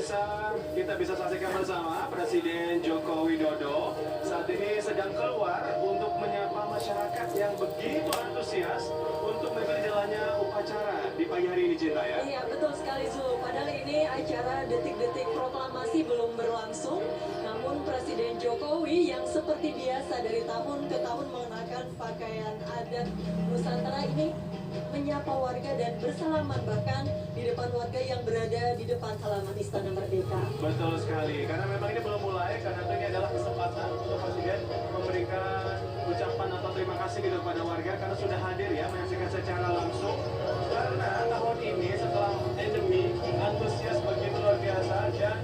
pemirsa, kita bisa saksikan bersama Presiden Joko Widodo saat ini sedang keluar untuk menyapa masyarakat yang begitu antusias untuk mengikuti jalannya upacara di pagi hari ini, Cinta ya? Iya, betul sekali Zul. Padahal ini acara detik-detik proklamasi belum berlangsung, namun Presiden Jokowi yang seperti biasa dari tahun ke tahun mengenakan pakaian adat Nusantara ini menyapa warga dan bersalaman bahkan di depan warga yang berada di depan halaman Istana Merdeka. Betul sekali, karena memang ini belum mulai, karena ini adalah kesempatan untuk Presiden memberikan ucapan atau terima kasih gitu kepada warga karena sudah hadir ya menyaksikan secara langsung. Karena tahun ini setelah endemi antusias begitu luar biasa dan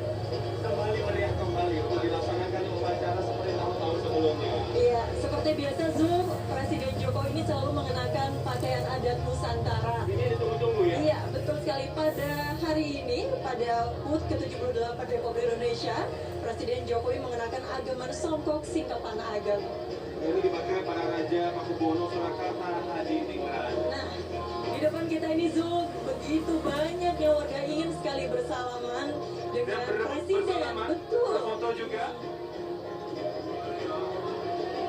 kembali meriah kembali untuk dilaksanakan upacara seperti tahun-tahun sebelumnya. Iya, seperti biasa Zul, Presiden Jokowi ini selalu mengenakan pakaian adat Nusantara. Ini ditunggu-tunggu ya? Iya, betul sekali. Pada hari ini, pada HUT ke-78 Republik Indonesia, Presiden Jokowi mengenakan agaman Songkok Singkapan Ageng. Ini dipakai para Raja Pakubuwono Surakarta Hadiningrat. Nah, di depan kita ini Zul, begitu banyak yang warga ingin sekali bersalaman dengan Presiden. Bersalaman, Betul. berfoto juga.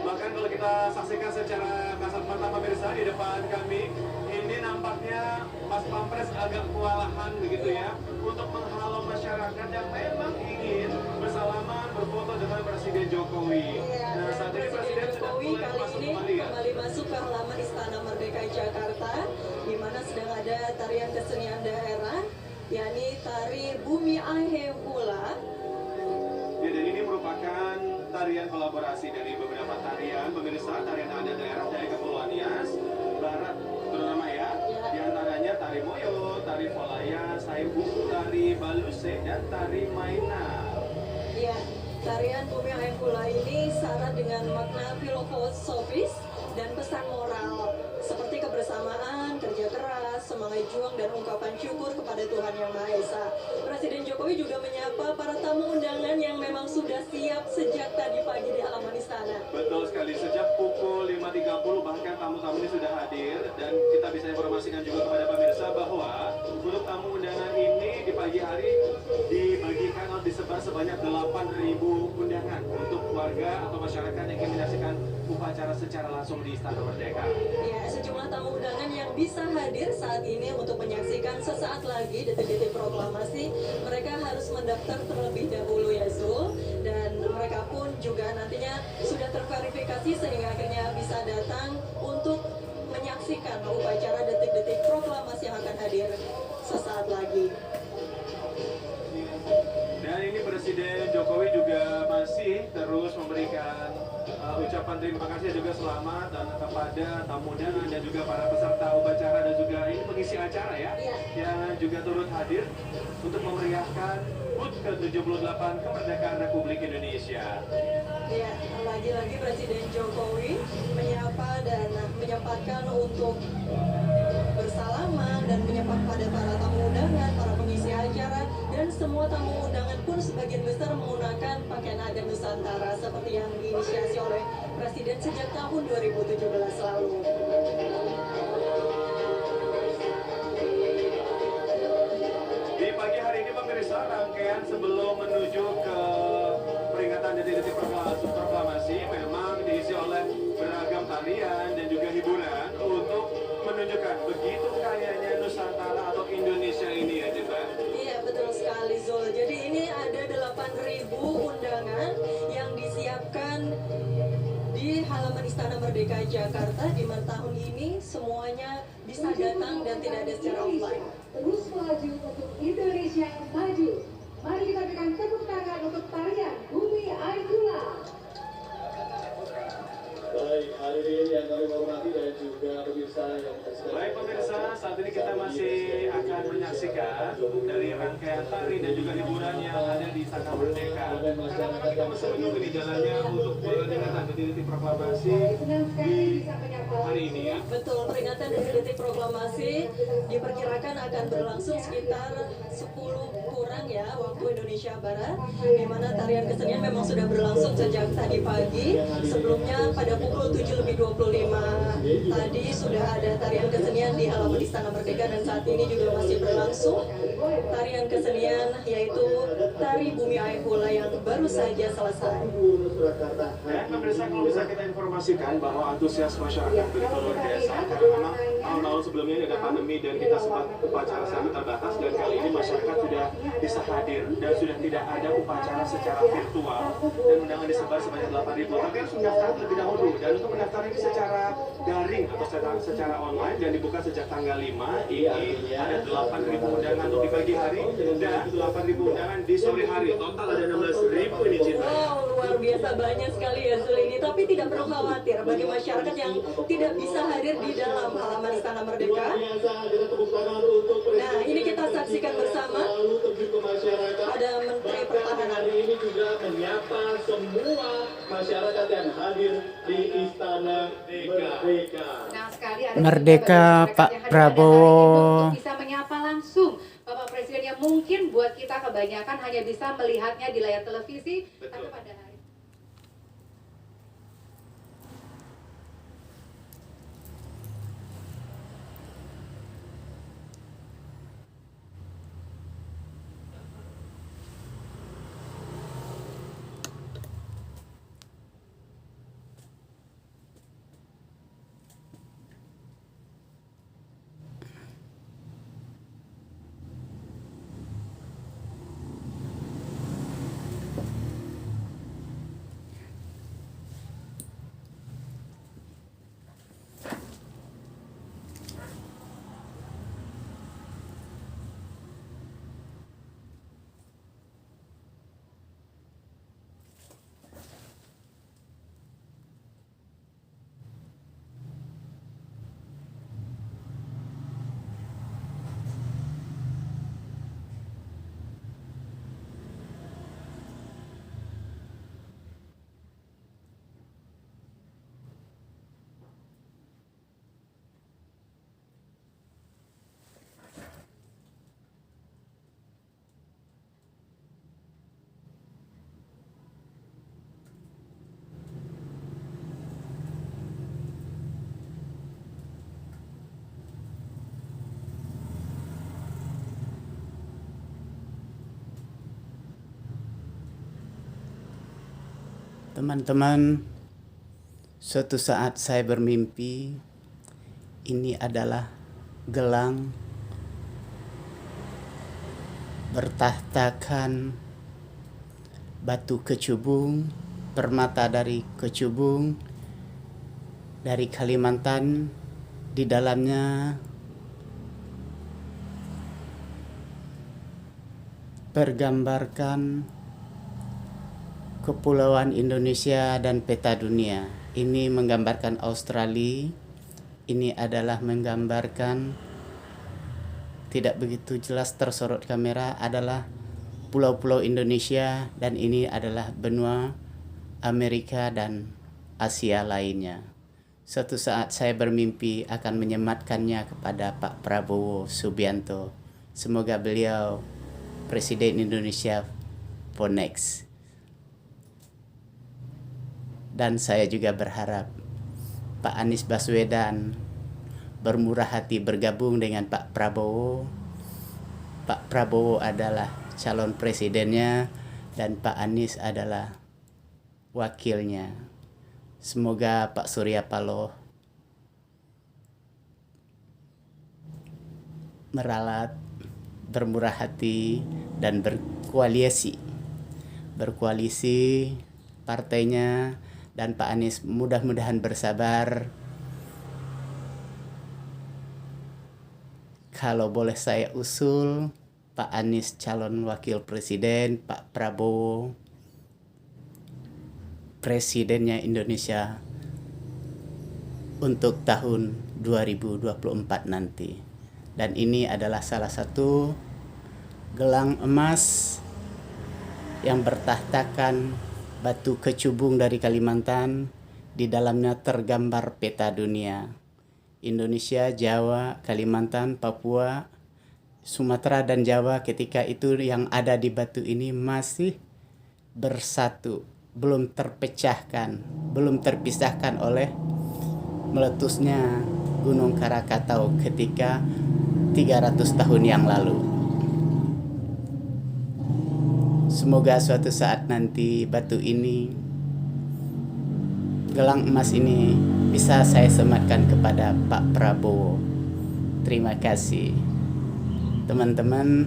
Bahkan kalau kita saksikan secara kasat mata pemirsa di depan kami, ini nampaknya Mas Pampres agak kewalahan begitu ya untuk menghalau masyarakat yang memang ingin bersalaman berfoto dengan Presiden Jokowi. Iya, Nah, saat ini Presiden sudah Jokowi mulai kali masuk ini kembali ya. kembali masuk ke halaman Istana Merdeka Jakarta, di mana sedang ada tarian kesenian daerah, yakni tari Bumi Ahe Hula. Ya, dan ini merupakan tarian kolaborasi dari beberapa tarian pemirsa, tarian adat daerah dari Kepulauan Nias, Barat terutama ya. Di antaranya tari Moyo, tari Polaya, Saibu, tari Baluse, dan tari Maina. Ya, tarian Bumi Ahe Hula ini syarat dengan makna filosofis dan pesan moral seperti kebersamaan, kerja keras, semangat juang, dan ungkapan syukur kepada Tuhan Yang Maha Esa. Presiden Jokowi juga menyapa para tamu undangan yang memang sudah siap sejak tadi pagi di halaman istana. Betul sekali, sejak pukul 5.30 bahkan tamu-tamu ini sudah hadir, dan kita bisa informasikan juga kepada pemirsa bahwa untuk tamu undangan ini di pagi hari dibagikan atau disebar sebanyak 8.000 undangan untuk warga atau masyarakat yang ingin menyaksikan upacara secara langsung di Istana Merdeka. Ya, sejumlah tamu undangan yang bisa hadir saat ini untuk menyaksikan sesaat lagi detik-detik proklamasi, mereka harus mendaftar terlebih dahulu ya Zul, dan mereka pun juga nantinya sudah terverifikasi sehingga akhirnya bisa datang untuk menyaksikan upacara detik-detik proklamasi yang akan hadir sesaat lagi. Dan ini Presiden Jokowi juga masih terus memberikan ucapan terima kasih dan juga selamat dan kepada tamu undangan dan juga para peserta upacara dan juga ini pengisi acara ya, yang juga turut hadir untuk memeriahkan HUT ke-78 kemerdekaan Republik Indonesia. Ya, lagi-lagi Presiden Jokowi menyapa dan menyempatkan untuk bersalaman dan menyapa kepada para tamu undangan, para pengisi acara, dan semua tamu undangan pun sebagian besar menggunakan pakaian adat Nusantara seperti yang diinisiasi oleh Presiden sejak tahun 2017 lalu. Di pagi hari ini pemirsa, rangkaian sebelum menuju ke peringatan detik-detik proklamasi memang diisi oleh beragam tarian dan juga hiburan untuk menunjukkan begitu kayanya Nusantara atau Indonesia ini ya, Cinta. Iya, betul sekali Zul. Jadi ini ada 8.000 undangan yang disiapkan di halaman Istana Merdeka Jakarta, di mana tahun ini semuanya bisa datang dan tidak ada secara offline. Terus melaju untuk Indonesia maju. Mari kita berikan tepuk tangan untuk tarian Bumi Ahe Hula. Baik, hadirin yang kami hormati dan juga pemirsa yang Baik pemirsa, saat ini kita masih akan menyaksikan dari rangkaian tari dan juga hiburan yang ada di Istana Merdeka. Karena kita masih menunggu di jalannya untuk peringatan detik-detik proklamasi di hari ini ya. Betul, peringatan detik-detik proklamasi diperkirakan akan berlangsung sekitar 10 kurang ya, ya, waktu Indonesia Barat, di mana tarian kesenian memang sudah berlangsung sejak tadi pagi. Sebelumnya pada pukul 7.25 tadi sudah ada tarian kesenian di halaman Istana Merdeka, dan saat ini juga masih berlangsung tarian kesenian yaitu tari Bumi Aihula yang baru saja selesai. Dan pemirsa, kalau bisa kita informasikan bahwa antusias masyarakat begitu luar biasa, karena memang tahun-tahun sebelumnya ini ada pandemi dan kita sempat upacara sangat terbatas, dan kali ini masyarakat sudah bisa hadir dan sudah tidak ada upacara secara virtual dan undangan disebar sebanyak 8.000. Tapi harus mendaftar lebih dahulu, dan untuk mendaftar ini secara daring atau secara online dan dibuka sejak tanggal 5. Ini ada 8.000 undangan untuk di pagi hari dan 8.000 undangan di sore hari. Total ada 16.000 ini, Cinta. Wow, luar biasa banyak sekali ya Zul ini. Tapi tidak perlu khawatir bagi masyarakat yang tidak bisa hadir di dalam halaman Istana Merdeka. Nah, ini kita saksikan bersama. Ada Menteri Pertahanan. Ini juga menyapa semua masyarakat yang hadir di Istana Merdeka. Nah, sekali ada Merdeka, juga Pak masyarakat yang hadir Prabowo. pada hari ini untuk bisa menyapa langsung Bapak Presiden yang mungkin buat kita kebanyakan hanya bisa melihatnya di layar televisi. Tapi pada hari Teman-teman, suatu saat saya bermimpi ini adalah gelang bertahtakan batu kecubung, permata dari kecubung dari Kalimantan. Di dalamnya pergambarkan Kepulauan Indonesia dan peta dunia. Ini menggambarkan Australia. Ini adalah menggambarkan, tidak begitu jelas tersorot kamera, adalah pulau-pulau Indonesia, dan ini adalah benua Amerika dan Asia lainnya. Suatu saat saya bermimpi akan menyematkannya kepada Pak Prabowo Subianto. Semoga beliau Presiden Indonesia for next. Dan saya juga berharap Pak Anies Baswedan bermurah hati bergabung dengan Pak Prabowo. Pak Prabowo adalah calon presidennya dan Pak Anies adalah wakilnya. Semoga Pak Surya Paloh meralat, bermurah hati, dan berkoalisi partainya. Dan Pak Anies mudah-mudahan bersabar. Kalau boleh saya usul, Pak Anies calon wakil presiden, Pak Prabowo presidennya Indonesia untuk tahun 2024 nanti. Dan ini adalah salah satu gelang emas yang bertahtakan batu kecubung dari Kalimantan. Di dalamnya tergambar peta dunia. Indonesia, Jawa, Kalimantan, Papua, Sumatera dan Jawa ketika itu yang ada di batu ini masih bersatu, belum terpecahkan, belum terpisahkan oleh meletusnya Gunung Krakatau ketika 300 tahun yang lalu. Semoga suatu saat nanti batu ini, gelang emas ini, bisa saya sematkan kepada Pak Prabowo. Terima kasih. Teman-teman,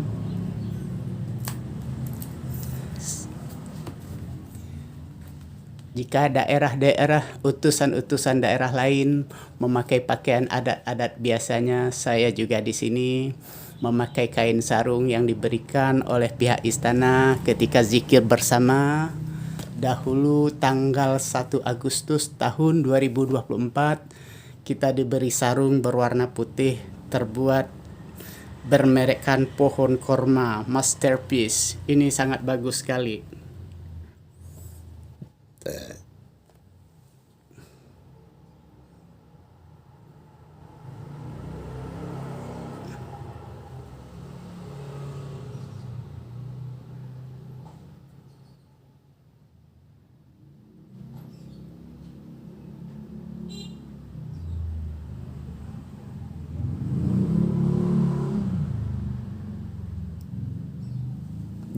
jika daerah-daerah, utusan-utusan daerah lain memakai pakaian adat-adat biasanya, saya juga di sini memakai kain sarung yang diberikan oleh pihak istana ketika zikir bersama. Dahulu tanggal 1 Agustus tahun 2024 kita diberi sarung berwarna putih terbuat bermerekkan pohon korma Masterpiece. Ini sangat bagus sekali.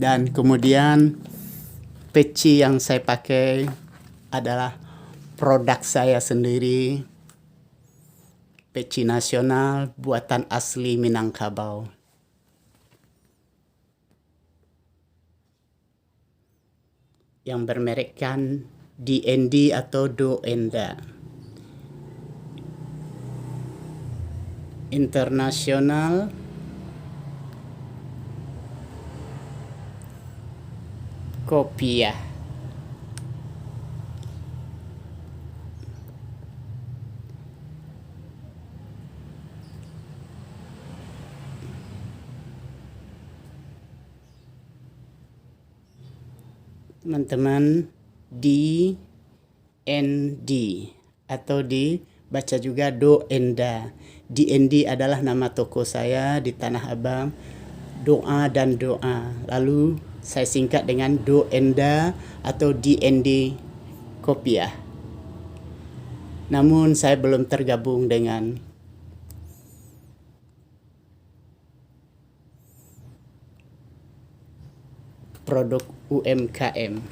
Dan kemudian peci yang saya pakai adalah produk saya sendiri, peci nasional buatan asli Minangkabau. Yang bermerekkan DND atau Do Enda. Internasional Kopiah. Teman-teman, DND atau dibaca juga Do Enda. DND adalah nama toko saya di Tanah Abang, Doa dan Doa. Lalu saya singkat dengan Do Enda atau DND Kopiah. Namun saya belum tergabung dengan produk UMKM.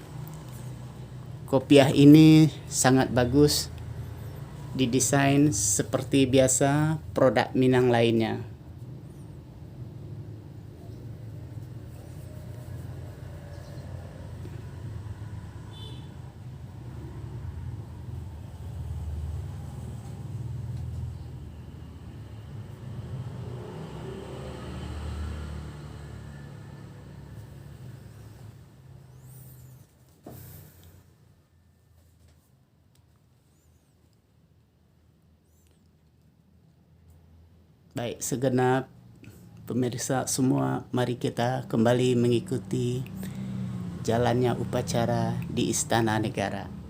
Kopiah ini sangat bagus, didesain seperti biasa produk Minang lainnya. Baik, segenap pemirsa semua, mari kita kembali mengikuti jalannya upacara di Istana Negara.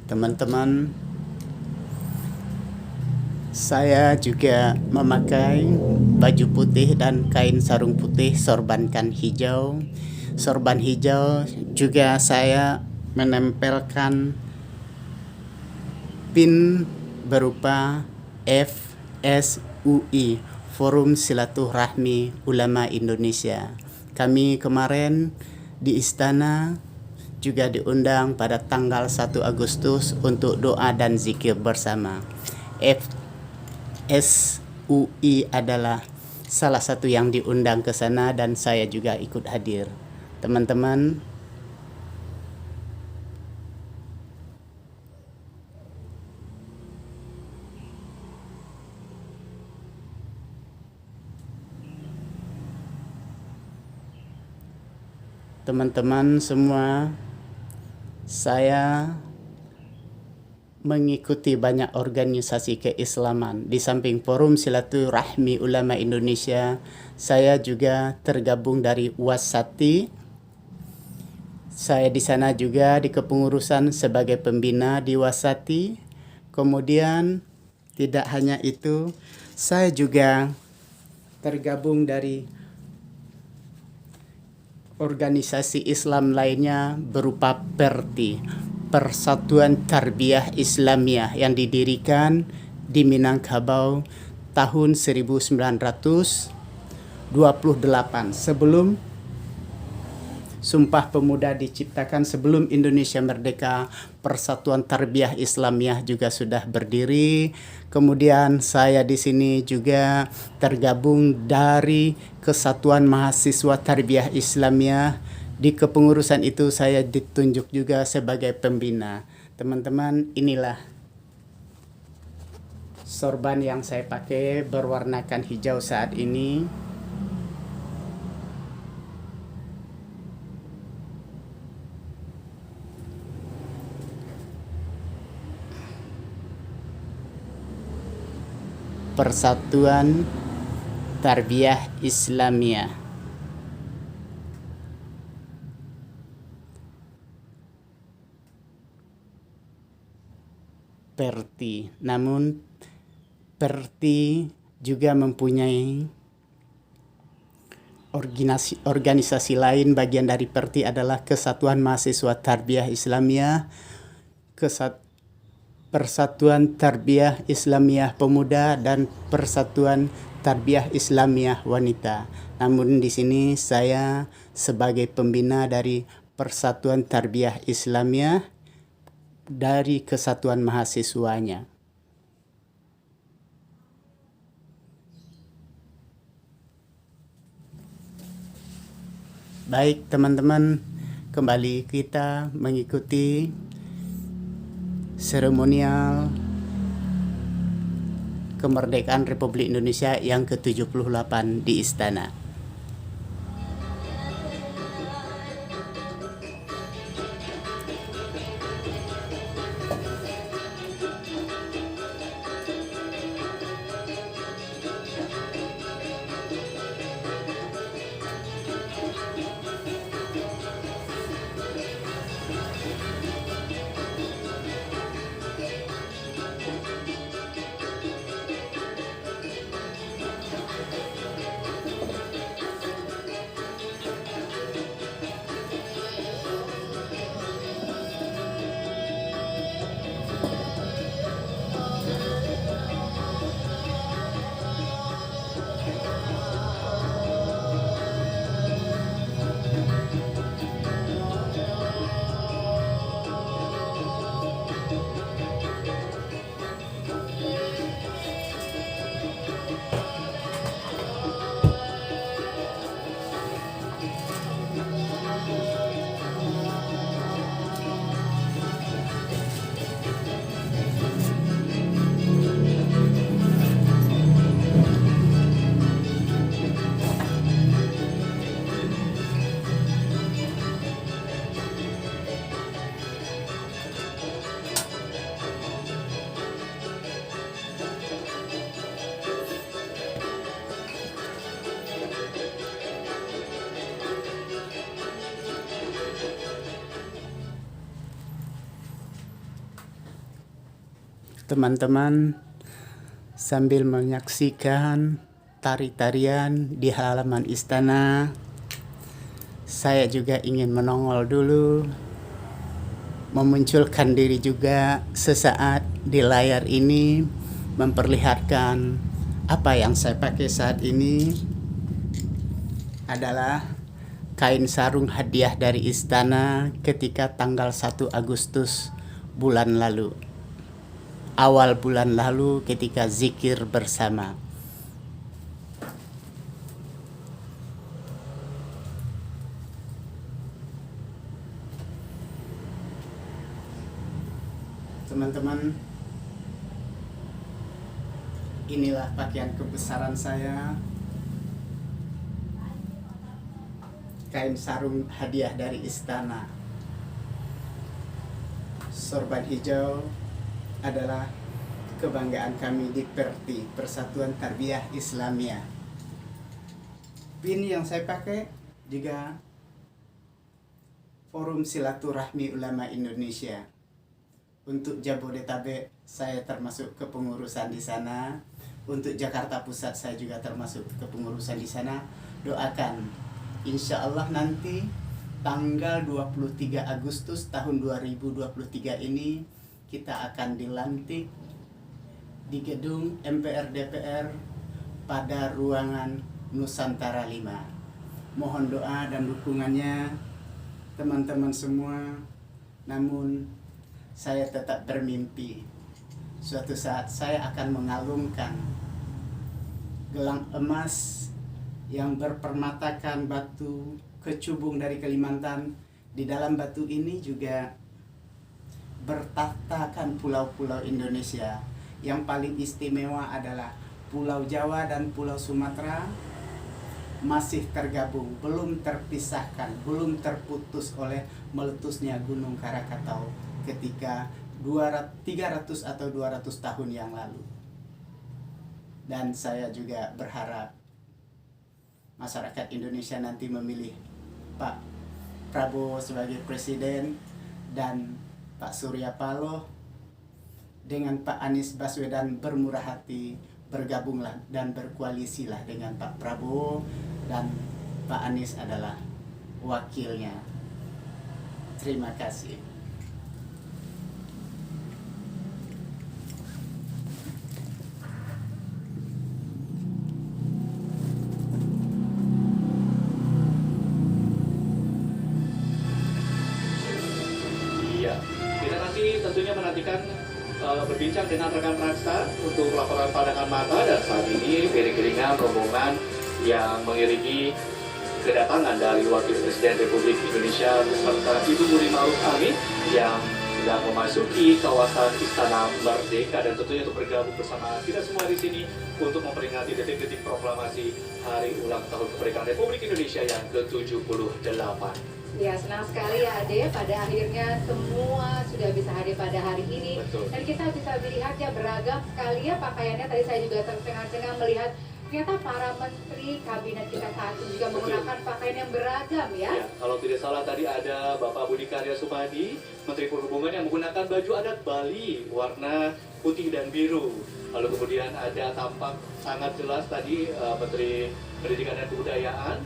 Teman-teman, saya juga memakai baju putih dan kain sarung putih, sorbankan hijau. Sorban hijau juga saya menempelkan pin berupa FSUI, Forum Silaturahmi Ulama Indonesia. Kami kemarin di istana juga diundang pada tanggal 1 Agustus untuk doa dan zikir bersama. FSUI adalah salah satu yang diundang ke sana dan saya juga ikut hadir. Teman-teman, semua, saya mengikuti banyak organisasi keislaman. Di samping Forum Silaturahmi Ulama Indonesia, saya juga tergabung dari Wasati. Saya di sana juga di kepengurusan sebagai pembina di Wasati. Kemudian tidak hanya itu, saya juga tergabung dari organisasi Islam lainnya berupa PERTI, Persatuan Tarbiyah Islamiyah, yang didirikan di Minangkabau tahun 1928 sebelum Sumpah Pemuda diciptakan, sebelum Indonesia merdeka. Persatuan Tarbiyah Islamiyah juga sudah berdiri. Kemudian saya di sini juga tergabung dari Kesatuan Mahasiswa Tarbiyah Islamiyah. Di kepengurusan itu saya ditunjuk juga sebagai pembina. Teman-teman, inilah sorban yang saya pakai berwarnakan hijau saat ini. Persatuan Tarbiyah Islamiyah. PERTI. Namun PERTI juga mempunyai organisasi lain. Bagian dari PERTI adalah Kesatuan Mahasiswa Tarbiyah Islamiyah, Persatuan Tarbiyah Islamiyah Pemuda, dan Persatuan Tarbiyah Islamiyah Wanita. Namun di sini saya sebagai pembina dari Persatuan Tarbiyah Islamiyah dari kesatuan mahasiswanya. Baik teman-teman, kembali kita mengikuti seremonial kemerdekaan Republik Indonesia yang ke-78 di Istana. teman-teman sambil menyaksikan tari-tarian di halaman istana, saya juga ingin menongol dulu, memunculkan diri juga sesaat di layar ini, memperlihatkan apa yang saya pakai saat ini adalah kain sarung hadiah dari istana ketika tanggal 1 Agustus bulan lalu. Awal bulan lalu ketika zikir bersama. Teman-teman, inilah pakaian kebesaran saya. Kain sarung hadiah dari istana. Sorban hijau adalah kebanggaan kami di Perti, Persatuan Tarbiyah Islamiyah. Pin yang saya pakai juga Forum Silaturahmi Ulama Indonesia. Untuk Jabodetabek saya termasuk kepengurusan di sana. Untuk Jakarta Pusat saya juga termasuk kepengurusan di sana. Doakan insya Allah nanti tanggal 23 Agustus tahun 2023 ini kita akan dilantik di gedung MPR DPR pada ruangan Nusantara 5. Mohon doa dan dukungannya teman-teman semua. Namun saya tetap bermimpi suatu saat saya akan mengalungkan gelang emas yang berpermatakan batu kecubung dari Kalimantan. Di dalam batu ini juga bertahtakan pulau-pulau Indonesia. Yang paling istimewa adalah Pulau Jawa dan Pulau Sumatera masih tergabung, belum terpisahkan, belum terputus oleh meletusnya Gunung Krakatau ketika 300 atau 200 tahun yang lalu. Dan saya juga berharap masyarakat Indonesia nanti memilih Pak Prabowo sebagai presiden dan Pak Surya Paloh dengan Pak Anies Baswedan bermurah hati, bergabunglah dan berkoalisilah dengan Pak Prabowo, dan Pak Anies adalah wakilnya. Terima kasih. Iya, kita nanti tentunya menantikan berbincang dengan rekan Raksa untuk laporan pandangan mata, dan saat ini iring-iringan rombongan yang mengiringi kedatangan dari Wakil Presiden Republik Indonesia beserta Ibu Nuril Ma'ruf Amin yang sedang memasuki kawasan Istana Merdeka, dan tentunya untuk bergabung bersama kita semua di sini untuk memperingati detik-detik proklamasi Hari Ulang Tahun Kemerdekaan Republik Indonesia yang ke-78. Ya, senang sekali ya Ade, pada akhirnya semua sudah bisa hadir pada hari ini. Betul. Dan kita bisa melihat ya beragam sekali ya pakaiannya. Tadi saya juga tercengang-cengang melihat ternyata para menteri kabinet kita saat ini juga menggunakan pakaian yang beragam ya. Ya, kalau tidak salah tadi ada Bapak Budi Karya Sumadi, Menteri Perhubungan, yang menggunakan baju adat Bali warna putih dan biru. Lalu kemudian ada tampak sangat jelas tadi Menteri Pendidikan dan Kebudayaan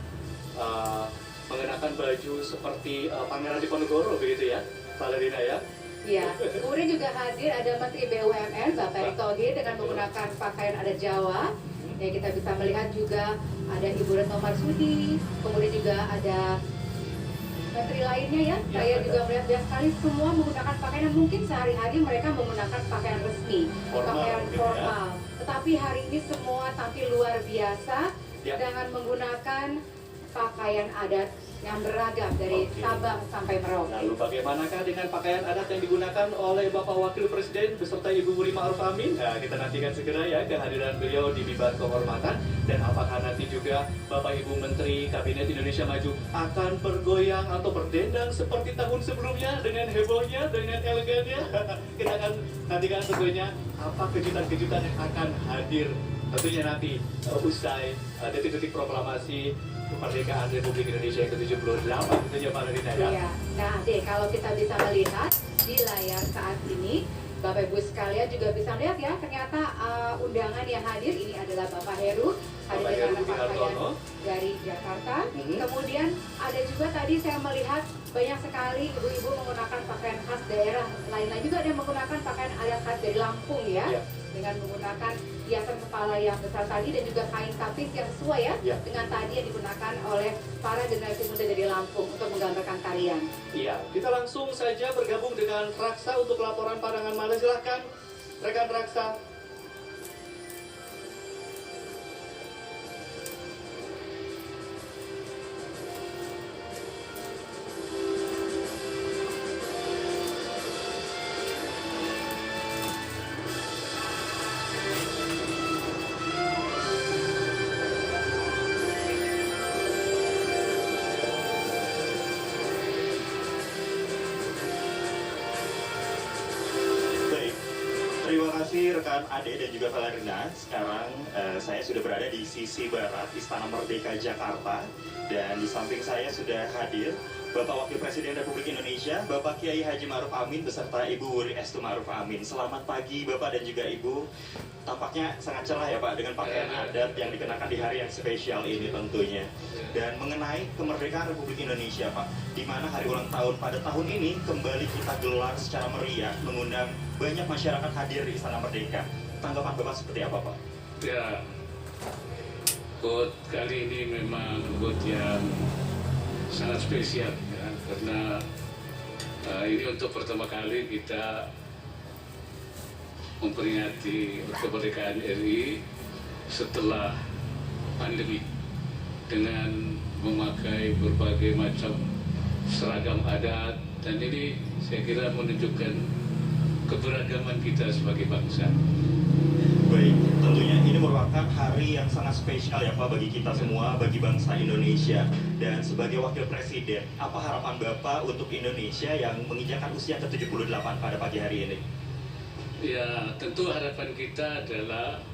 mengenakan baju seperti Pangeran Diponegoro begitu ya, Pak Ladina ya. Iya, kemudian juga hadir ada Menteri BUMN Bapak Erick Thohir dengan menggunakan pakaian adat Jawa. Ya, kita bisa melihat juga ada Ibu Retno Marsudi, kemudian juga ada menteri lainnya ya. Saya juga melihat banyak sekali semua menggunakan pakaian yang mungkin sehari-hari mereka menggunakan pakaian resmi, pakaian formal. Tetapi hari ini semua tampil luar biasa dengan menggunakan pakaian adat yang beragam dari Sabang sampai Merauke. Lalu bagaimanakah dengan pakaian adat yang digunakan oleh Bapak Wakil Presiden beserta Ibu Nuril Ma'ruf Amin? Nah, kita nantikan segera ya kehadiran beliau di mimbar kehormatan, dan apakah nanti juga Bapak Ibu Menteri Kabinet Indonesia Maju akan bergoyang atau berdendang seperti tahun sebelumnya dengan hebohnya, dengan elegannya? Kita akan nantikan tentunya apa kejutan-kejutan yang akan hadir tentunya nanti usai detik-detik proklamasi kemerdekaan Republik Indonesia yang ke-78 tentunya Pak Ladina ya. Iya. Nah, kalau kita bisa melihat di layar saat ini Bapak Ibu sekalian juga bisa lihat ya, ternyata undangan yang hadir ini adalah Bapak Heru, hadir Bapak dengan Heru pakaian Wihartono. dari Jakarta. Mhm. Kemudian ada juga tadi saya melihat banyak sekali ibu-ibu menggunakan pakaian khas daerah lain-lain, juga ada yang menggunakan pakaian adat khas dari Lampung ya, Iya. dengan menggunakan hiasan kepala yang besar tadi dan juga kain tapis yang sesuai ya, Iya. dengan tadi yang digunakan oleh para generasi muda dari Lampung untuk menggambarkan tarian. Iya, kita langsung saja bergabung dengan Raksa untuk laporan pandangan mata. Silahkan, rekan Raksa. Baik, terima kasih rekan Ade dan juga Valerina. Sekarang saya sudah berada di sisi barat Istana Merdeka Jakarta, dan di samping saya sudah hadir Bapak Wakil Presiden Republik Indonesia, Bapak Kiai Haji Ma'ruf Amin beserta Ibu Wuri Estu Ma'ruf Amin. Selamat pagi Bapak dan juga Ibu. Tampaknya sangat cerah ya Pak dengan pakaian adat yang dikenakan di hari yang spesial ini tentunya. Dan mengenai kemerdekaan Republik Indonesia Pak, di mana hari ulang tahun pada tahun ini kembali kita gelar secara meriah, mengundang banyak masyarakat hadir di Istana Merdeka. Tanggapan Bapak seperti apa Pak? Ya, HUT kali ini memang HUT yang sangat spesial ya, karena ini untuk pertama kali kita memperingati kemerdekaan RI setelah pandemi dengan memakai berbagai macam seragam adat, dan ini saya kira menunjukkan keberagaman kita sebagai bangsa. Baik, tentunya ini merupakan hari yang sangat spesial ya Pak bagi kita semua, bagi bangsa Indonesia. Dan sebagai Wakil Presiden, apa harapan Bapak untuk Indonesia yang menginjakan usia ke-78 pada pagi hari ini? Ya, tentu harapan kita adalah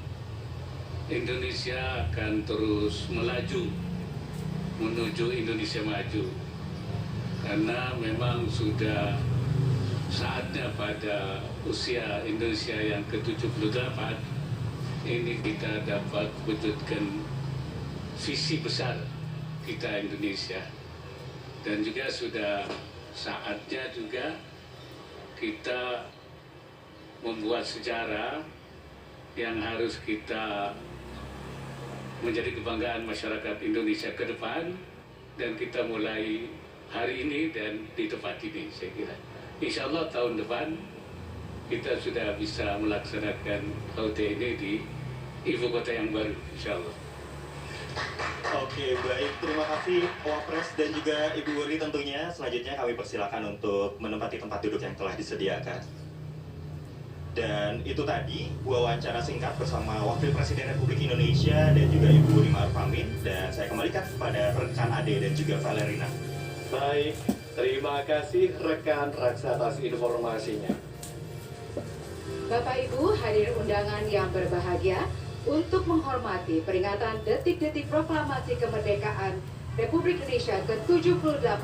Indonesia akan terus melaju menuju Indonesia maju, karena memang sudah saatnya pada usia Indonesia yang ke-78 ini kita dapat wujudkan visi besar kita Indonesia, dan juga sudah saatnya juga kita membuat sejarah yang harus kita menjadi kebanggaan masyarakat Indonesia ke depan, dan kita mulai hari ini dan di tempat ini. Saya kira insya Allah tahun depan kita sudah bisa melaksanakan HUT ini di ibu kota yang baru, insya Allah. Oke, baik. Terima kasih Wapres dan juga Ibu Wuri tentunya. Selanjutnya kami persilakan untuk menempati tempat duduk yang telah disediakan. Dan itu tadi wawancara singkat bersama Wakil Presiden Republik Indonesia dan juga Ibu Wuri Ma'ruf Amin. Dan saya kembalikan kepada rekan Ade dan juga Valerina. Baik, terima kasih rekan Raksa atas informasinya. Bapak Ibu hadir undangan yang berbahagia, untuk menghormati peringatan detik-detik proklamasi kemerdekaan Republik Indonesia ke-78.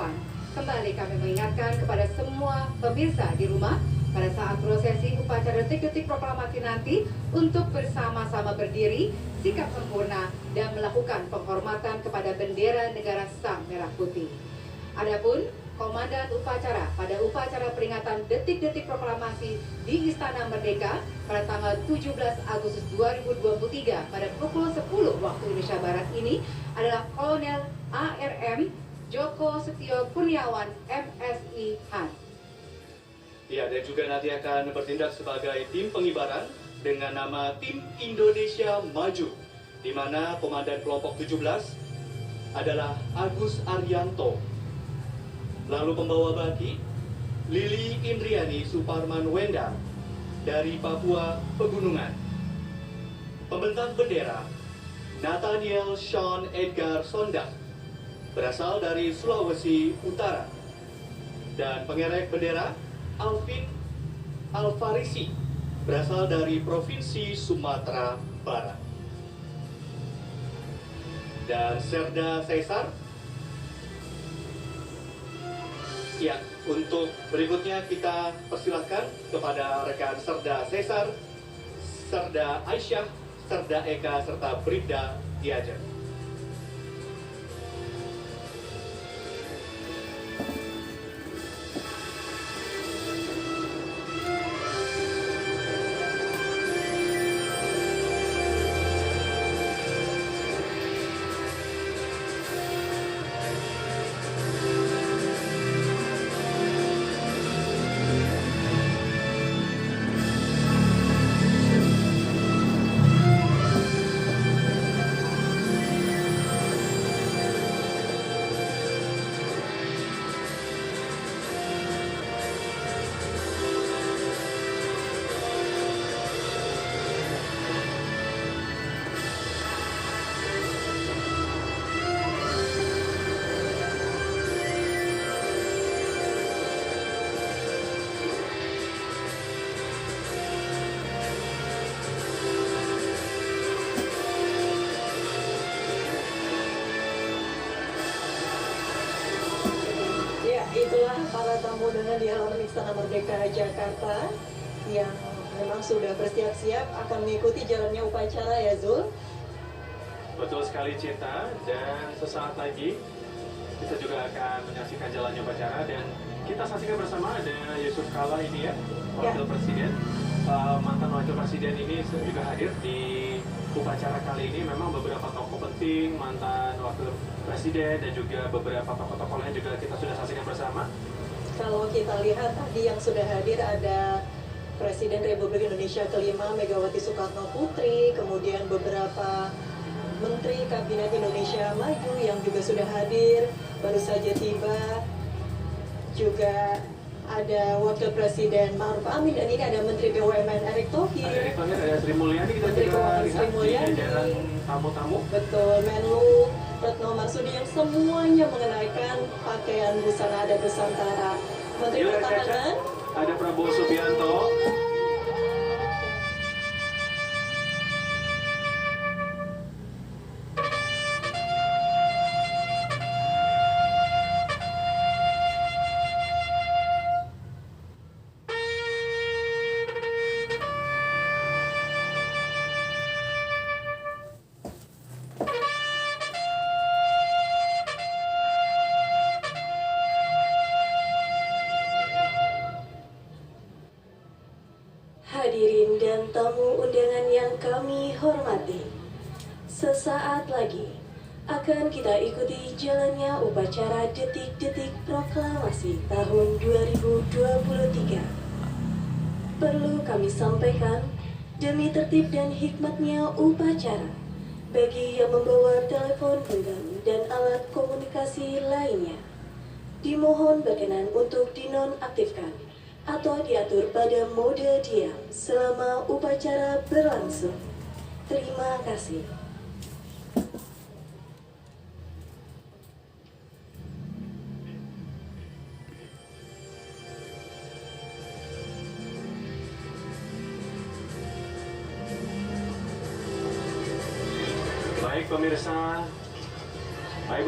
Kembali kami mengingatkan kepada semua pemirsa di rumah pada saat prosesi upacara detik-detik proklamasi nanti untuk bersama-sama berdiri, sikap sempurna, dan melakukan penghormatan kepada bendera negara Sang Merah Putih. Adapun Komandan Upacara pada upacara peringatan detik-detik proklamasi di Istana Merdeka pada tanggal 17 Agustus 2023 pada pukul 10 waktu Indonesia Barat ini adalah Kolonel ARM Joko Setio Kurniawan MSI Han. Ya, dan juga nanti akan bertindak sebagai tim pengibaran dengan nama Tim Indonesia Maju, di mana Komandan Kelompok 17 adalah Agus Arianto. Lalu pembawa baki Lili Indriani Suparman Wenda dari Papua Pegunungan. Pembentang bendera Nathaniel Sean Edgar Sondak berasal dari Sulawesi Utara. Dan pengerek bendera Alvin Alfarisi berasal dari Provinsi Sumatera Barat. Dan Serda Caesar Ya, untuk berikutnya kita persilahkan kepada rekan Serda Cesar, Serda Aisyah, Serda Eka, serta Bribda Diajar. Ya, itulah para tamu undangan di halaman Istana Merdeka Jakarta yang memang sudah bersiap-siap akan mengikuti jalannya upacara ya Zul. Betul sekali Cinta, dan sesaat lagi kita juga akan menyaksikan jalannya upacara, dan kita saksikan bersama ada Yusuf Kala ini ya, Wakil Presiden. Mantan Wakil Presiden ini juga hadir di upacara kali ini. Memang beberapa tokoh penting, mantan Wakil Presiden dan juga beberapa tokoh-tokoh lain juga kita sudah saksikan bersama. Kalau kita lihat tadi yang sudah hadir ada Presiden Republik Indonesia kelima Megawati Soekarno Putri, kemudian beberapa Menteri Kabinet Indonesia Maju yang juga sudah hadir, baru saja tiba. Juga ada Wakil Presiden Ma'ruf Amin, dan ini ada Menteri BUMN Erick Thohir. Ada Erick Thohir, ada Sri Mulyani, kita Menteri juga Keuangan lihat Sri di Mulyani. jajaran tamu-tamu. Betul, Menlu Retno Marsudi yang semuanya mengenakan pakaian busana adat Nusantara. Menteri Di layar kaca Pertahanan, ada Prabowo Subianto. hadirin dan tamu undangan yang kami hormati, sesaat lagi akan kita ikuti jalannya upacara detik-detik proklamasi tahun 2023. Perlu kami sampaikan, demi tertib dan hikmatnya upacara, bagi yang membawa telepon genggam dan alat komunikasi lainnya, dimohon berkenan untuk dinonaktifkan atau diatur pada mode diam selama upacara berlangsung. Terima kasih. Baik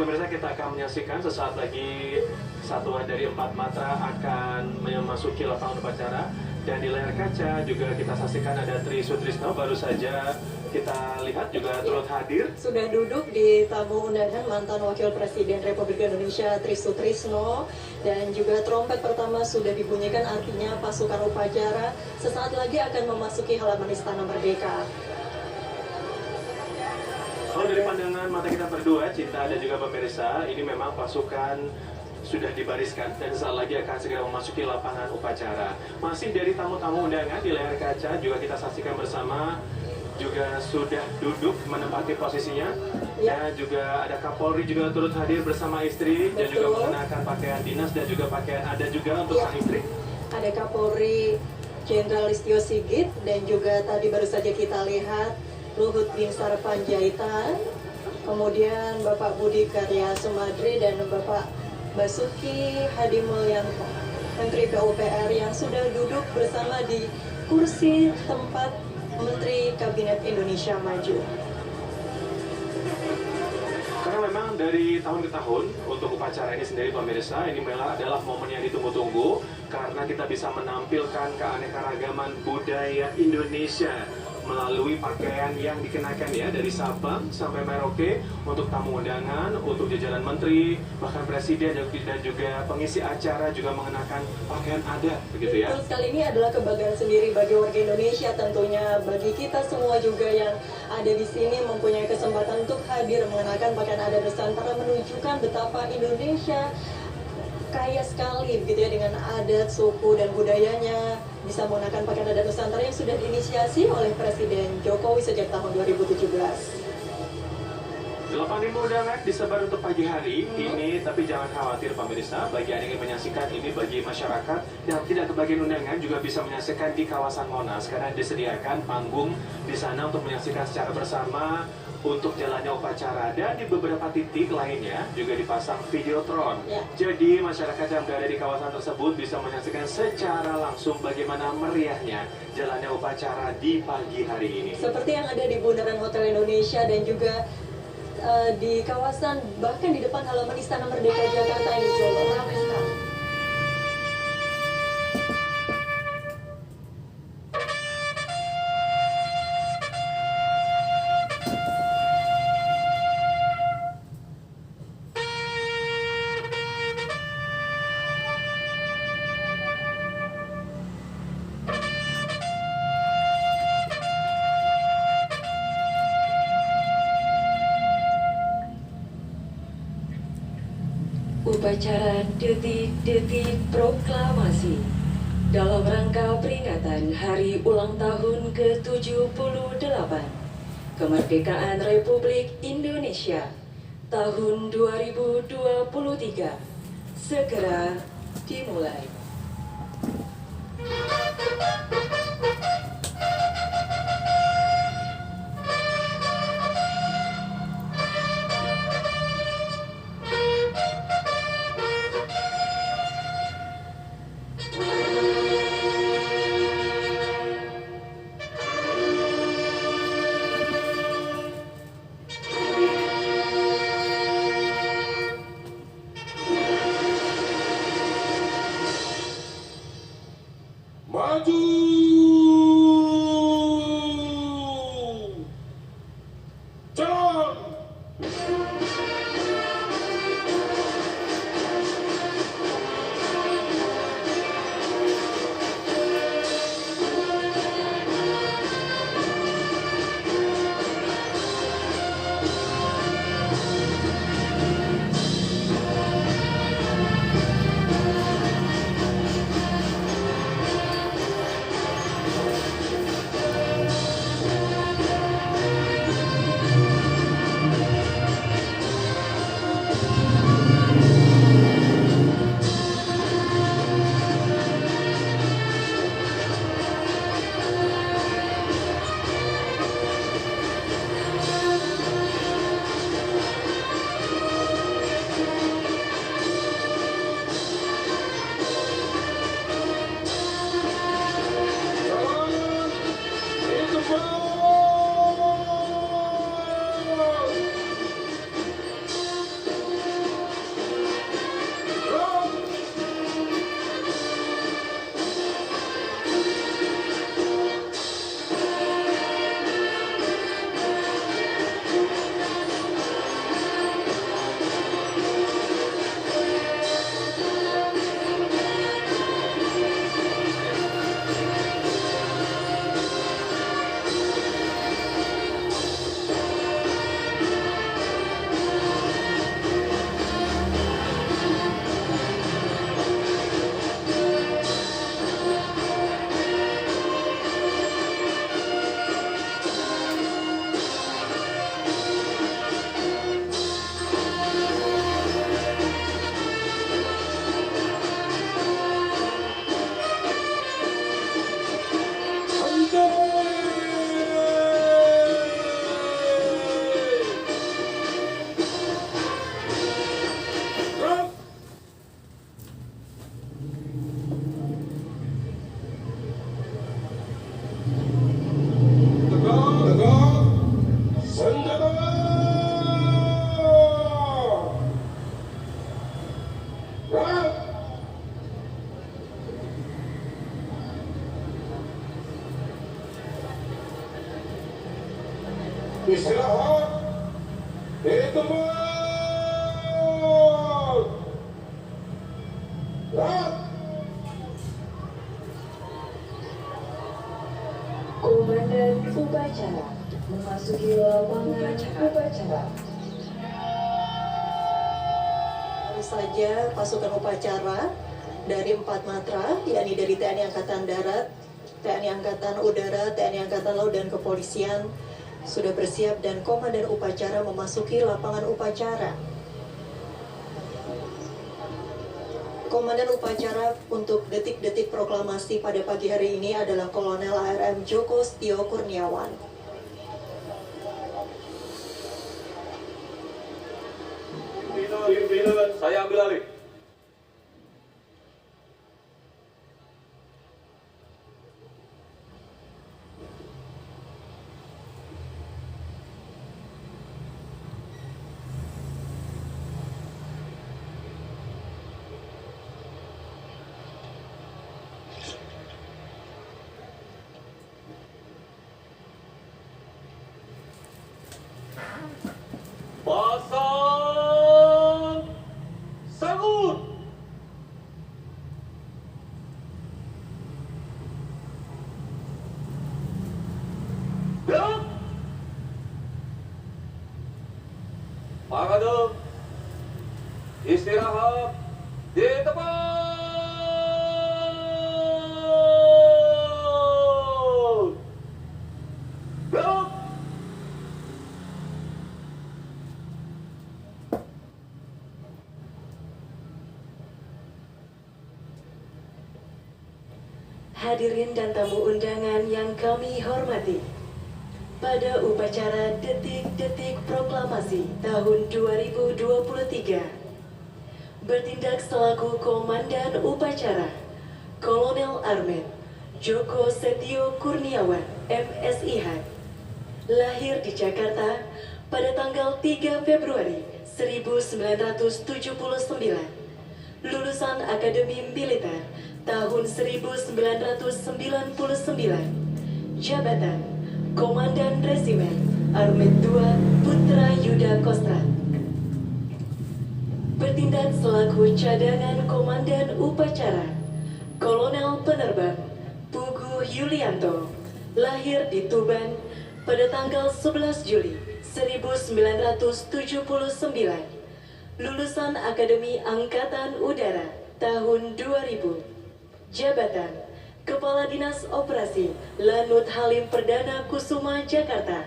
pemirsa, kita akan menyaksikan sesaat lagi satuan dari 4 matra akan memasuki lapangan upacara, dan di layar kaca juga kita saksikan ada Tri Sutrisno, baru saja kita lihat juga turut hadir. Sudah duduk di tamu undangan mantan Wakil Presiden Republik Indonesia Tri Sutrisno, dan juga trompet pertama sudah dibunyikan, artinya pasukan upacara sesaat lagi akan memasuki halaman Istana Merdeka. Kalau dari pandangan mata kita berdua, Cinta dan juga pemirsa, ini memang pasukan sudah dibariskan dan saat lagi akan segera memasuki lapangan upacara. Masih dari tamu-tamu undangan di layar kaca juga kita saksikan bersama, juga sudah duduk menempati posisinya. Dan juga ada Kapolri juga turut hadir bersama istri. Dan juga mengenakan pakaian dinas dan juga pakaian adat juga untuk sang istri. Ada Kapolri Jenderal Listio Sigit, dan juga tadi baru saja kita lihat Luhut Binsar Panjaitan, kemudian Bapak Budi Karya Sumantri dan Bapak Basuki Hadi Mulyanto, Menteri PUPR yang sudah duduk bersama di kursi tempat Menteri Kabinet Indonesia Maju. Karena memang dari tahun ke tahun untuk upacara ini sendiri pemirsa, ini memang adalah momen yang ditunggu-tunggu karena kita bisa menampilkan keanekaragaman budaya Indonesia melalui pakaian yang dikenakan ya dari Sabang sampai Merauke untuk tamu undangan, untuk jajaran menteri, bahkan presiden dan juga pengisi acara juga mengenakan pakaian adat begitu ya. Betul sekali, ini adalah kebanggaan sendiri bagi warga Indonesia tentunya, bagi kita semua juga yang ada di sini mempunyai kesempatan untuk hadir mengenakan pakaian adat Nusantara, menunjukkan betapa Indonesia kaya sekali begitu ya dengan adat, suku dan budayanya, bisa menggunakan pakaian adat Nusantara yang sudah diinisiasi oleh Presiden Jokowi sejak tahun 2017. 8.000 undangan disebar untuk pagi hari ini, tapi jangan khawatir pemirsa, bagi yang ingin menyaksikan ini bagi masyarakat yang tidak kebagian undangan juga bisa menyaksikan di kawasan Monas karena disediakan panggung di sana untuk menyaksikan secara bersama untuk jalannya upacara, dan di beberapa titik lainnya juga dipasang videotron. Ya. Jadi masyarakat yang berada di kawasan tersebut bisa menyaksikan secara langsung bagaimana meriahnya jalannya upacara di pagi hari ini. Seperti yang ada di Bundaran Hotel Indonesia dan juga di kawasan bahkan di depan halaman Istana Merdeka Jakarta ini Zul, ramai sekali. Upacara detik-detik proklamasi dalam rangka peringatan Hari Ulang Tahun ke-78 Kemerdekaan Republik Indonesia tahun 2023 segera dimulai. Istirahat di tempat. Komandan upacara memasuki lapangan upacara. Baru saja pasukan upacara dari 4 matra, yakni dari TNI Angkatan Darat, TNI Angkatan Udara, TNI Angkatan Laut, dan Kepolisian sudah bersiap dan komandan upacara memasuki lapangan upacara. Komandan upacara untuk detik-detik proklamasi pada pagi hari ini adalah Kolonel ARM Joko Setio Kurniawan. Pimpinan, saya ambil alih. Pasang sangut. Gerak. Parade. Istirahat di tempat. Gerak. Hadirin dan tamu undangan yang kami hormati, pada upacara detik-detik proklamasi tahun 2023, bertindak selaku Komandan Upacara Kolonel Armet Joko Setio Kurniawan, MSIH, lahir di Jakarta pada tanggal 3 Februari 1979, lulusan Akademi Militer tahun 1999, jabatan Komandan Resimen Armet 2 Putra Yuda Kostrat. Bertindak selaku cadangan Komandan Upacara Kolonel Penerbang Pugu Yulianto, lahir di Tuban pada tanggal 11 Juli 1979, lulusan Akademi Angkatan Udara tahun 2000, jabatan Kepala Dinas Operasi Lanut Halim Perdana Kusuma Jakarta.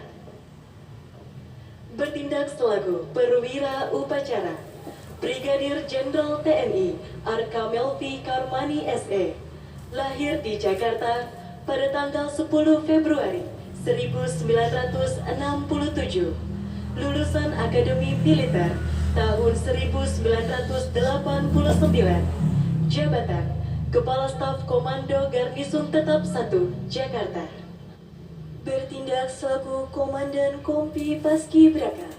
Bertindak selaku perwira upacara Brigadir Jenderal TNI Arka Melvi Karmani SE, lahir di Jakarta pada tanggal 10 Februari 1967, lulusan Akademi Militer tahun 1989, jabatan Kepala Staf Komando Garnisun Tetap 1, Jakarta. Bertindak selaku Komandan Kompi Paskibraka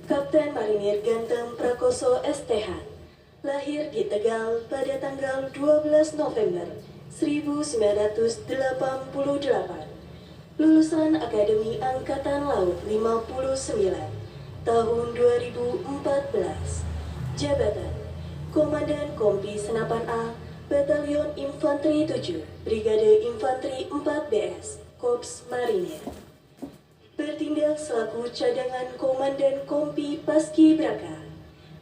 Kapten Marinir Ganteng Prakoso STH, lahir di Tegal pada tanggal 12 November 1988, lulusan Akademi Angkatan Laut 59 tahun 2014, jabatan Komandan Kompi Senapan A Batalion Infanteri 7 Brigade Infanteri 4 BS Korps Marinir. Bertindak selaku cadangan Komandan Kompi Paskibraka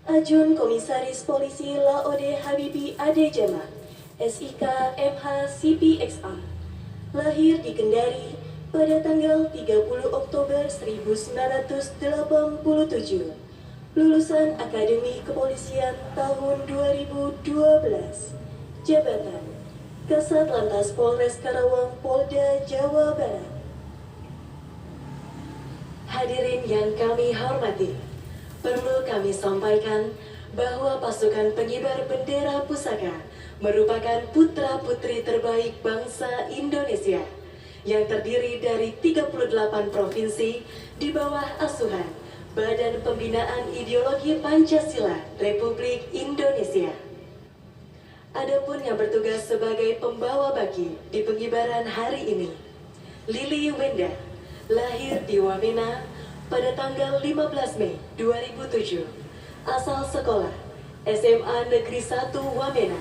Ajun Komisaris Polisi Laode Habibi Ade Jamal SIK MH CPXA, lahir di Kendari pada tanggal 30 Oktober 1987, lulusan Akademi Kepolisian tahun 2012, jabatan Kasat Lantas Polres Karawang Polda Jawa Barat. Hadirin yang kami hormati, perlu kami sampaikan bahwa pasukan pengibar bendera pusaka merupakan putra-putri terbaik bangsa Indonesia yang terdiri dari 38 provinsi di bawah asuhan Badan Pembinaan Ideologi Pancasila Republik Indonesia. Adapun yang bertugas sebagai pembawa baki di pengibaran hari ini, Lili Wenda, lahir di Wamena pada tanggal 15 Mei 2007. Asal sekolah SMA Negeri 1 Wamena.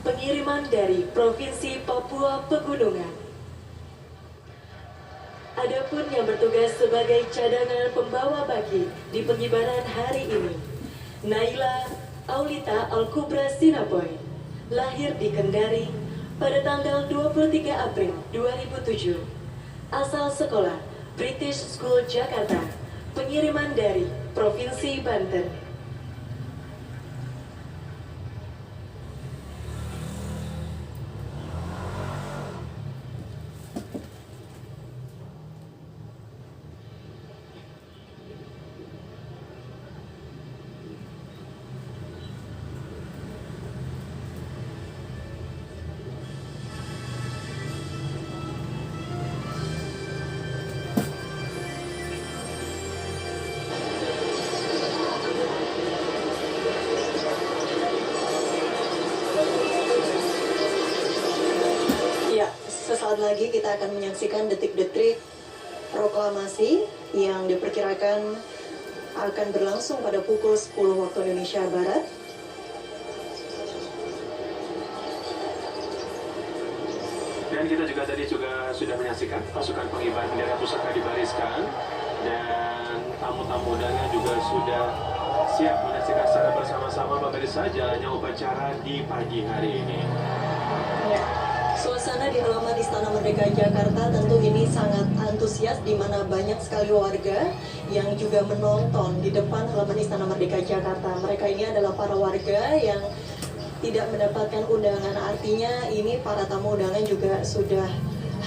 Pengiriman dari Provinsi Papua Pegunungan. Adapun yang bertugas sebagai cadangan pembawa baki di pengibaran hari ini, Naila Aulita Al-Kubra Sinapoy, lahir di Kendari pada tanggal 23 April 2007. Asal sekolah British School Jakarta, pengiriman dari Provinsi Banten. Sesaat lagi kita akan menyaksikan detik-detik proklamasi yang diperkirakan akan berlangsung pada pukul 10 waktu Indonesia Barat. Dan kita juga tadi sudah menyaksikan pasukan pengibar bendera pusaka dibariskan dan tamu-tamu undangan juga sudah siap menyaksikan secara bersama-sama pemirsa jalannya upacara di pagi hari ini. Ya. Suasana di halaman Istana Merdeka Jakarta tentu ini sangat antusias, di mana banyak sekali warga yang juga menonton di depan halaman Istana Merdeka Jakarta. Mereka ini adalah para warga yang tidak mendapatkan undangan, artinya ini para tamu undangan juga sudah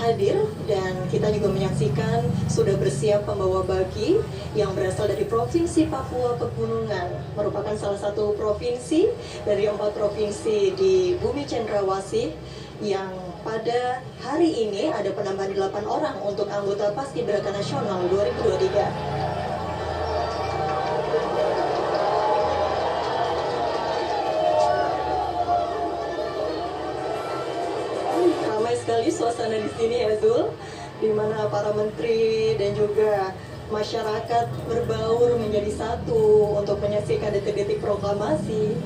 hadir, dan kita juga menyaksikan sudah bersiap pembawa baki yang berasal dari Provinsi Papua Pegunungan, merupakan salah satu provinsi dari 4 provinsi di Bumi Cendrawasih yang pada hari ini ada penambahan 8 orang untuk anggota Paskibraka Nasional 2023. Ramai sekali suasana di sini ya Zul, di mana para menteri dan juga masyarakat berbaur menjadi satu untuk menyaksikan detik-detik proklamasi.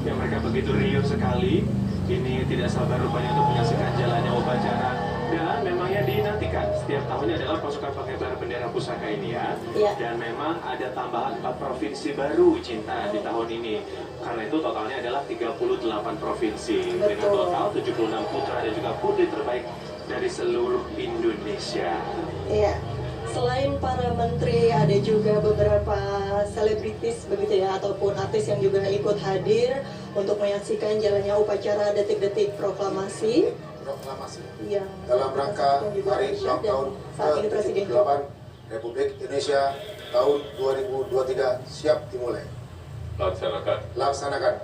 Yang mereka begitu riuh sekali, ini tidak sabar rupanya untuk menyaksikan jalannya upacara. Dan memangnya dinantikan setiap tahunnya adalah pasukan pengibar bendera pusaka ini ya. Dan memang ada tambahan 4 provinsi baru Cinta di tahun ini. Karena itu totalnya adalah 38 provinsi. Dengan total 76 putra dan juga putri terbaik dari seluruh Indonesia. Iya. Selain para menteri, ada juga beberapa selebritis begitu ya, ataupun artis yang juga ikut hadir untuk menyaksikan jalannya upacara detik-detik proklamasi yang dalam rangka hari ulang tahun ke-78 Republik Indonesia tahun 2023 siap dimulai. Laksanakan.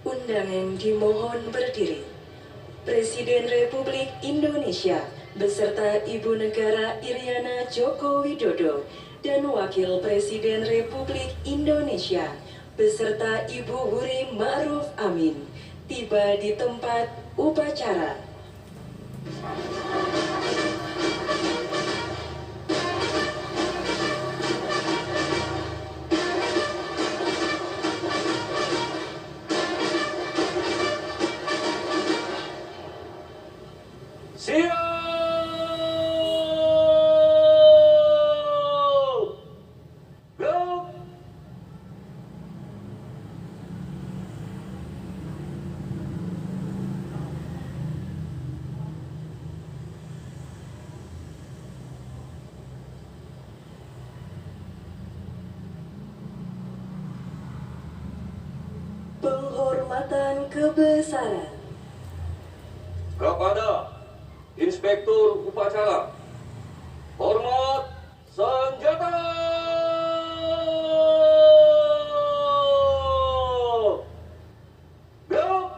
Undangan dimohon berdiri. Presiden Republik Indonesia beserta Ibu Negara Iriana Joko Widodo dan Wakil Presiden Republik Indonesia beserta Ibu Huri Ma'ruf Amin tiba di tempat upacara. Penghormatan kebesaran kepada Inspektur Upacara. Hormat senjata. Go.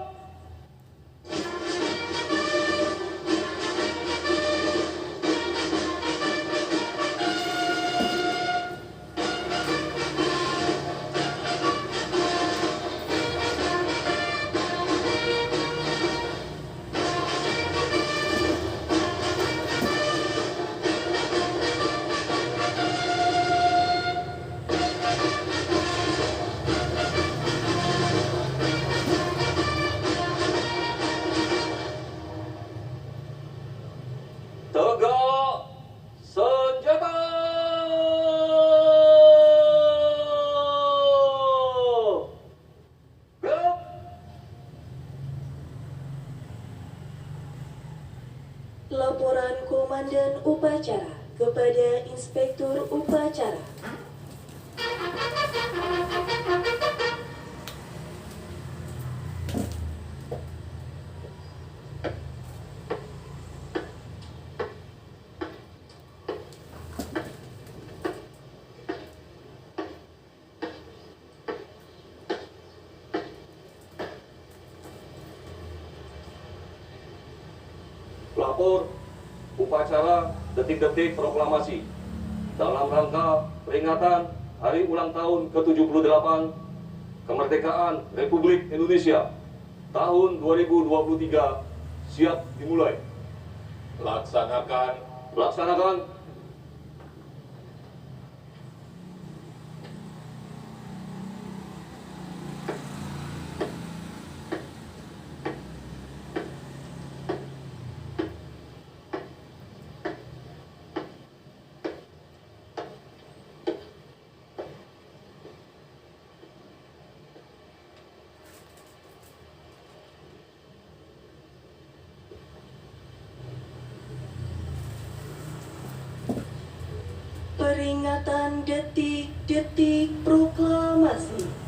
Laporan Komandan Upacara kepada Inspektur Upacara. Lapor upacara detik-detik proklamasi dalam rangka peringatan Hari Ulang Tahun ke-78 Kemerdekaan Republik Indonesia tahun 2023 siap dimulai. Laksanakan. Peringatan detik-detik proklamasi.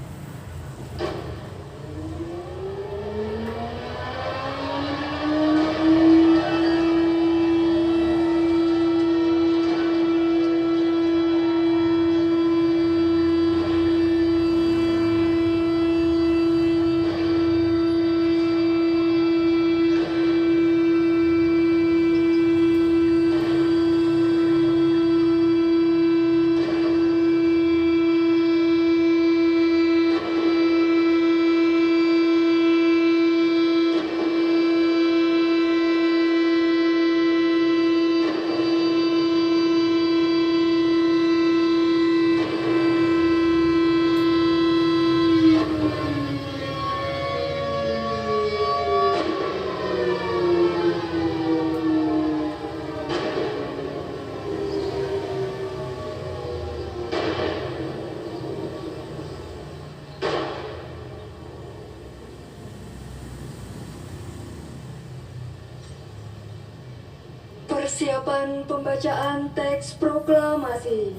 Persiapan pembacaan teks proklamasi.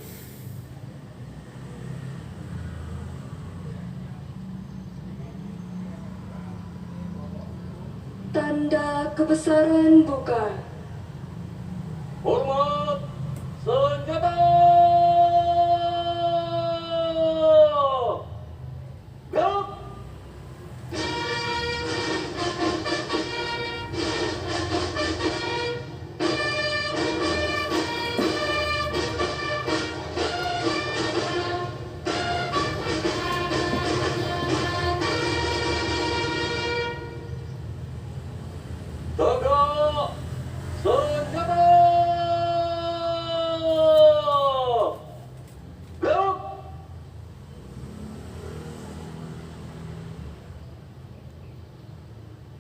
Tanda kebesaran buka. Hormat senjata. Gerak. Tegak senjata. Gerak.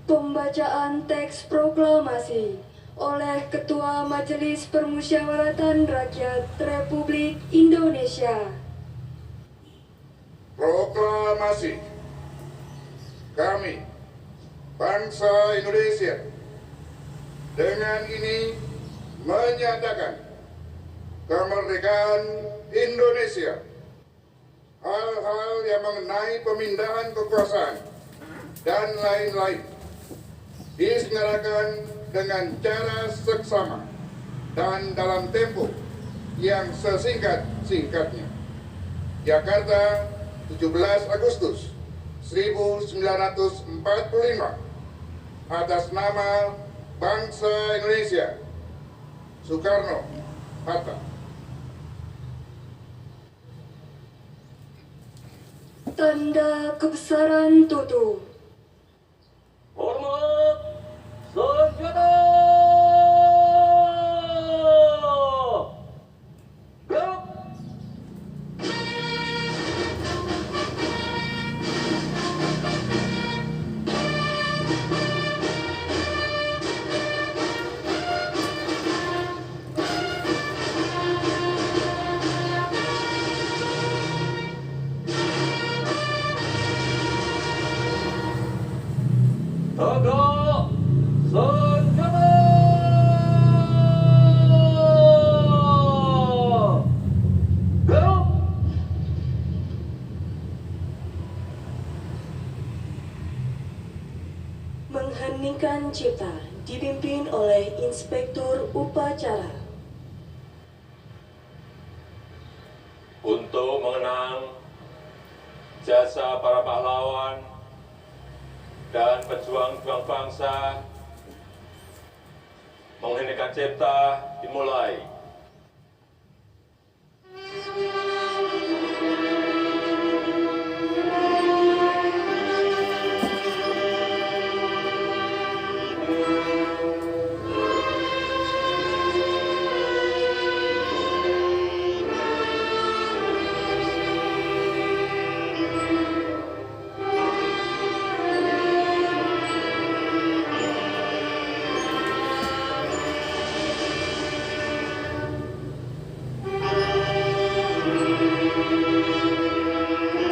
Pembacaan teks proklamasi oleh Ketua Majelis Permusyawaratan Rakyat Republik Indonesia. Proklamasi. Kami, bangsa Indonesia, dengan ini menyatakan kemerdekaan Indonesia. Hal-hal yang mengenai pemindahan kekuasaan dan lain-lain diselenggarakan dengan cara seksama dan dalam tempo yang sesingkat-singkatnya. Jakarta, 17 Agustus 1945. Atas nama bangsa Indonesia, Soekarno-Hatta. Tanda kebesaran tutup. Hormat senjata. Gerak. Tegak senjata. Mengheningkan Cipta dipimpin oleh Inspektur Upacara. Untuk mengenang jasa para pahlawan dan pejuang-pejuang bangsa, mengheningkan cipta dimulai.